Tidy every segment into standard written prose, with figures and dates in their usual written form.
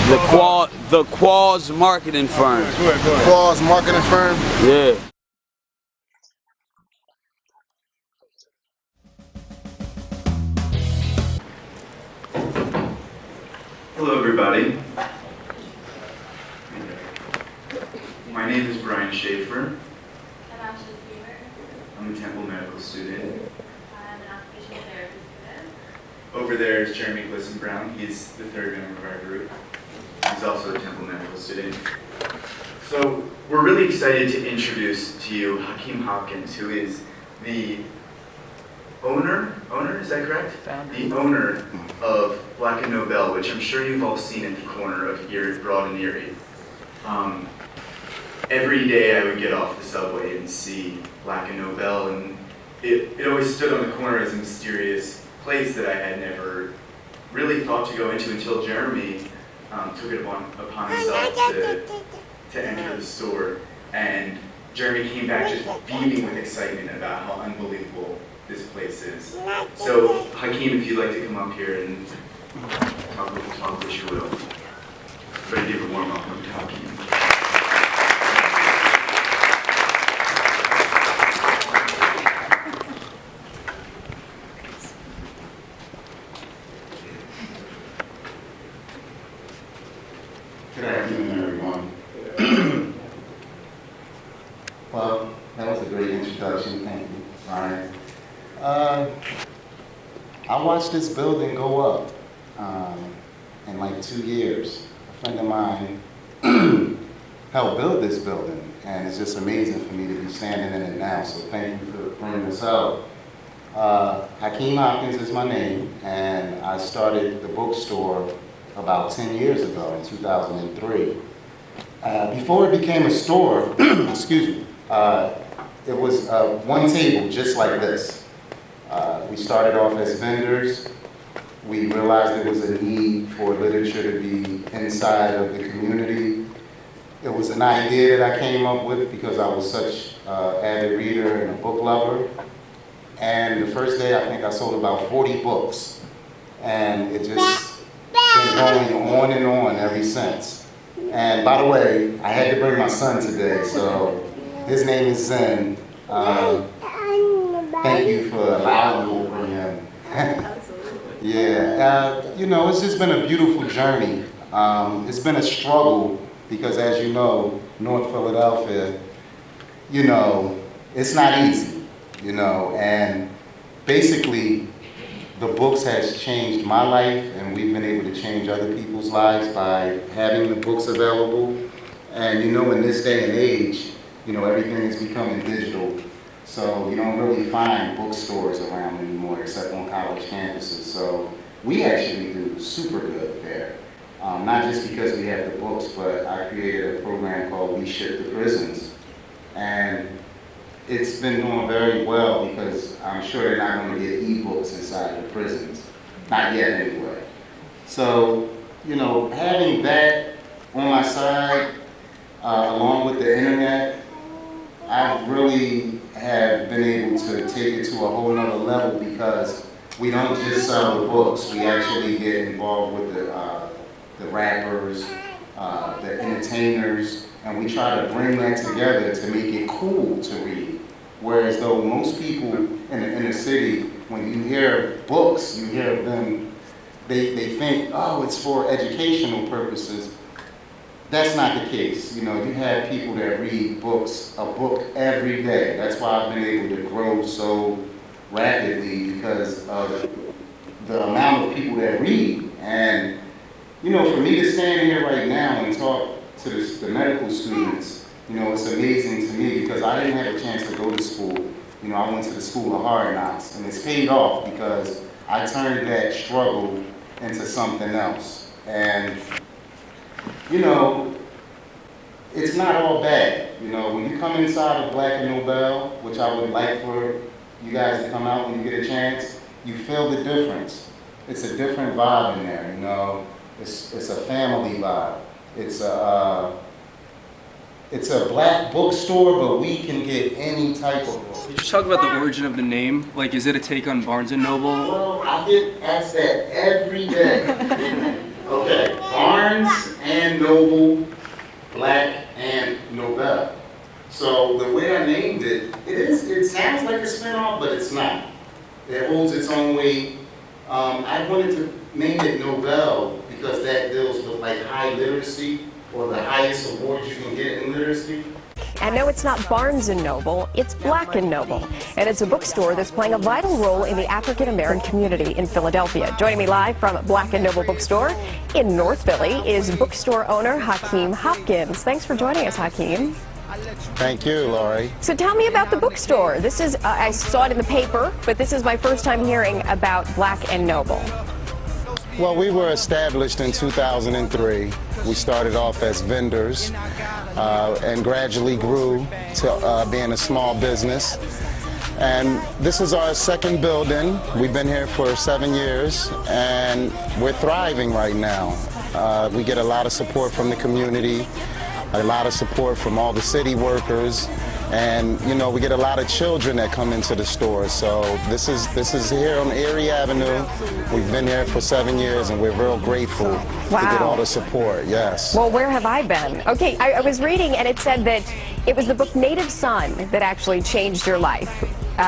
The Qualls marketing firm. Go ahead. Qualls marketing firm? Yeah. Hello everybody. My name is Brian Schaefer. And I'm Shiz Beaver. I'm a Temple medical student. I'm an occupational therapy student. Over there is Jeremy Glisson Brown. He's the third member of our group. He's also a Temple medical student. So we're really excited to introduce to you Hakim Hopkins, who is the owner, is that correct? Founder. The owner of BlackandNobel, which I'm sure you've all seen at the corner of Broad and Erie. Every day I would get off the subway and see BlackandNobel, and it always stood on the corner as a mysterious place that I had never really thought to go into until Jeremy took it upon himself to enter the store. And Jeremy came back just beaming with excitement about how unbelievable this place is. So, Hakim, if you'd like to come up here and talk what you will. Everybody give a warm welcome to Hakim. Good afternoon, everyone. Well, that was a great introduction. Thank you, Ryan. I watched this building go up in like 2 years. A friend of mine helped build this building, and it's just amazing for me to be standing in it now, so thank you for bringing this out. Hakim Hopkins is my name, and I started the bookstore about 10 years ago in 2003. Before it became a store, excuse me, it was one table just like this. We started off as vendors. We realized there was a need for literature to be inside of the community. It was an idea that I came up with because I was such an avid reader and a book lover. And the first day, I think I sold about 40 books. And it just been going on and on ever since. And by the way, I had to bring my son today, so his name is Zen. Thank you for allowing me to bring him. Yeah, you know, it's just been a beautiful journey. It's been a struggle because, as you know, North Philadelphia, you know, it's not easy, you know, and basically the books has changed my life, and we've been able to change other people's lives by having the books available. And you know, in this day and age, you know, everything is becoming digital. So you don't really find bookstores around anymore except on college campuses. So we actually do super good there. Not just because we have the books, but I created a program called We Ship to Prisons. And it's been doing very well because I'm sure they're not going to get e-books inside the prisons. Not yet anyway. So, you know, having that on my side, along with the internet, I really have been able to take it to a whole nother level because we don't just sell the books, we actually get involved with the rappers, the entertainers, and we try to bring that together to make it cool to read. Whereas though most people in the inner city, when you hear books, you hear them, they think, oh, it's for educational purposes. That's not the case. You know, you have people that read books, a book every day. That's why I've been able to grow so rapidly, because of the amount of people that read. And, you know, for me to stand here right now and talk to the medical students, you know, it's amazing to me because I didn't have a chance to go to school. You know, I went to the school of hard knocks, and it's paid off because I turned that struggle into something else. And, you know, it's not all bad. You know, when you come inside of BlackandNobel, which I would like for you guys to come out when you get a chance, you feel the difference. It's a different vibe in there, you know. It's a family vibe. It's a black bookstore, but we can get any type of book. Could you just talk about the origin of the name? Like, is it a take on Barnes & Noble? Well, I get asked that every day. Okay, Barnes NOBEL, Black and Nobel. So the way I named it, it sounds like a spinoff, but it's not. It holds its own weight. I wanted to name it Nobel because that deals with like high literacy, or the highest awards you can get in literacy. And no, it's not Barnes & Noble, it's BlackandNobel. And it's a bookstore that's playing a vital role in the African-American community in Philadelphia. Joining me live from BlackandNobel Bookstore in North Philly is bookstore owner Hakim Hopkins. Thanks for joining us, Hakim. Thank you, Laurie. So tell me about the bookstore. This is, I saw it in the paper, but this is my first time hearing about BlackandNobel. Well, we were established in 2003. We started off as vendors and gradually grew to being a small business. And this is our second building. We've been here for 7 years and we're thriving right now. We get a lot of support from the community, a lot of support from all the city workers, and you know, we get a lot of children that come into the store. So this is here on Erie Avenue. We've been here for 7 years and we're real grateful to get all the support. Yes. Well, where have I been? Okay, I was reading and it said that it was the book Native Son that actually changed your life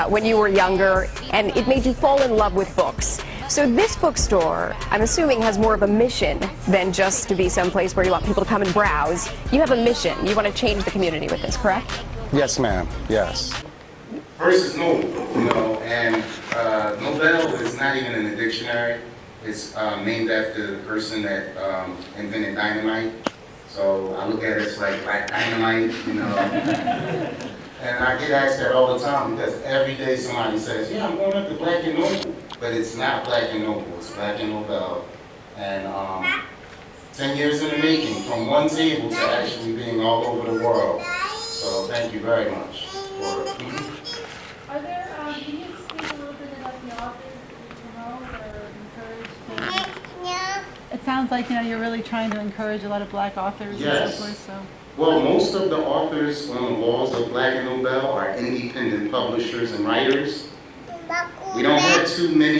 when you were younger, and it made you fall in love with books. So this bookstore, I'm assuming, has more of a mission than just to be someplace where you want people to come and browse. You have a mission. You want to change the community with this, correct? Yes, ma'am. Yes. First is Nobel, you know, and Nobel is not even in the dictionary. It's named after the person that invented dynamite. So I look at it as like Black Dynamite, you know. And I get asked that all the time because every day somebody says, yeah, I'm going up to BlackandNobel. But it's not BlackandNobel, it's BlackandNobel. And 10 years in the making, from one table to actually being all over the world. So thank you very much. Are there, can you speak a little bit about the authors that you promote or encourage? It sounds like, you know, you're really trying to encourage a lot of black authors and so forth. So. Well, most of the authors on the walls of BlackandNobel are independent publishers and writers. We don't have too many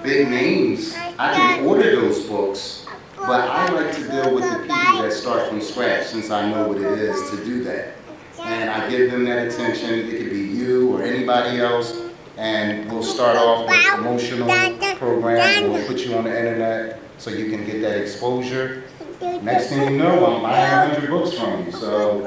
big names. I can order those books, but I like to deal with the people that start from scratch since I know what it is to do that. And I give them that attention. It could be you or anybody else, and we'll start off with a promotional program. We'll put you on the internet so you can get that exposure. Next thing you know, I'm buying 100 books from you. So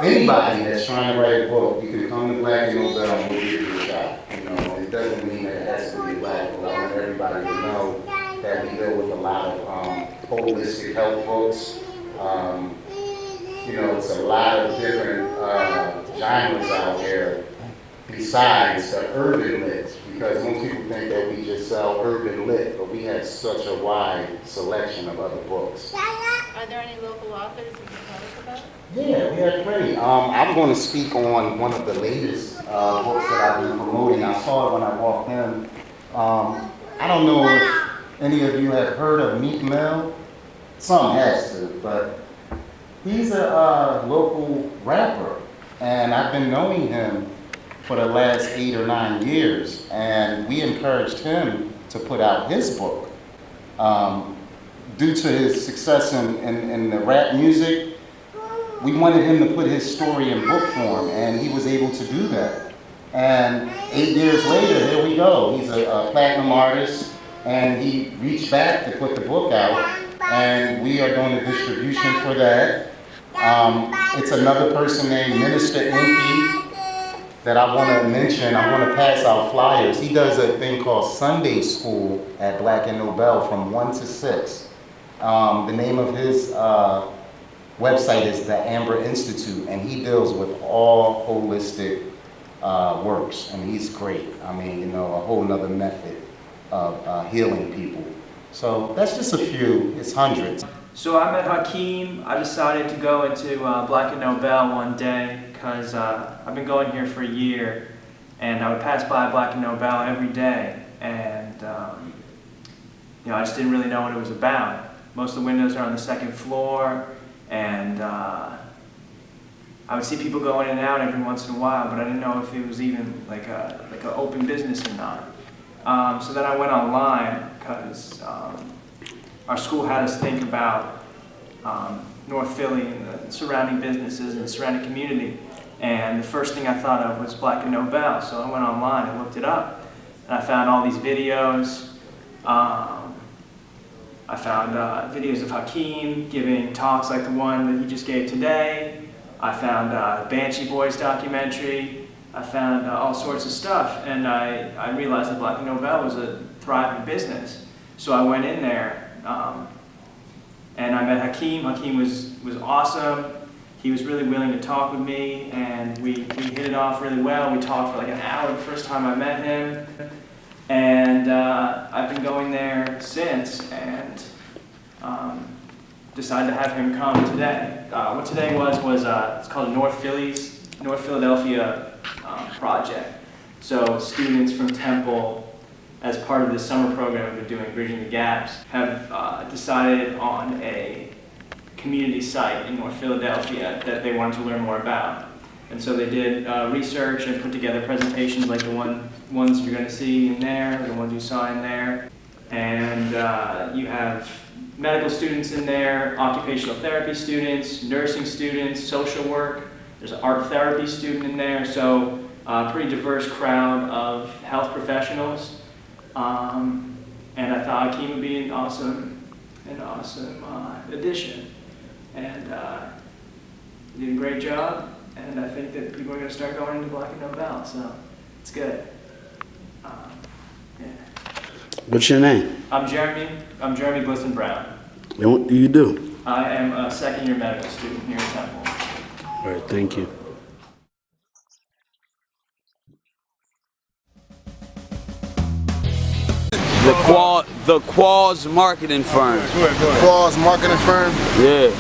anybody that's trying to write a book, you can come to BlackandNobel and we'll give you a shot. You know, it doesn't mean that it has to be black, but I want everybody to know that we deal with a lot of holistic health books. You know, it's a lot of different genres out there besides the urban lit, because most people think that we just sell urban lit, but we have such a wide selection of other books. Are there any local authors you can tell us about? Yeah, we have plenty. I'm going to speak on one of the latest books that I've been promoting. I saw it when I walked in. I don't know if any of you have heard of Meek Mill. Some has to, but he's a local rapper, and I've been knowing him for the last 8 or 9 years, and we encouraged him to put out his book. Due to his success in the rap music, we wanted him to put his story in book form, and he was able to do that. And 8 years later, here we go. He's a platinum artist, and he reached back to put the book out, and we are doing the distribution for that. It's another person named Minister Inky that I want to mention. I want to pass out flyers. He does a thing called Sunday School at BlackandNobel from 1 to 6. The name of his website is the Amber Institute, and he deals with all holistic works, and he's great. I mean, you know, a whole nother method of healing people. So that's just a few. It's hundreds. So I met Hakim. I decided to go into BlackandNobel one day because I've been going here for a year, and I would pass by BlackandNobel every day, and you know, I just didn't really know what it was about. Most of the windows are on the second floor, and I would see people going in and out every once in a while, but I didn't know if it was even like an open business or not. So then I went online because our school had us think about North Philly and the surrounding businesses and the surrounding community. And the first thing I thought of was BlackandNobel, so I went online and looked it up. And I found all these videos. I found videos of Hakim giving talks like the one that he just gave today. I found Banshee Boys documentary. I found all sorts of stuff, and I realized that BlackandNobel was a thriving business. So I went in there, and I met Hakim. Hakim was awesome. He was really willing to talk with me, and we hit it off really well. We talked for like an hour the first time I met him. And I've been going there since, and decided to have him come today. What today was it's called a North Philadelphia project. So students from Temple, as part of the summer program we've been doing, Bridging the Gaps, have decided on a community site in North Philadelphia that they wanted to learn more about. And so they did research and put together presentations like the ones you're going to see in there, the ones you saw in there. And you have medical students in there, occupational therapy students, nursing students, social work. There's an art therapy student in there, so a pretty diverse crowd of health professionals. And I thought Hakim would be an awesome addition. And he did a great job. And I think that people are going to start going into BlackandNobel, so it's good. Yeah. What's your name? I'm Jeremy Glisson Brown. And what do you do? I am a second-year medical student here at Temple. All right, thank you. The Qualls marketing firm. Qualls marketing firm? Yeah.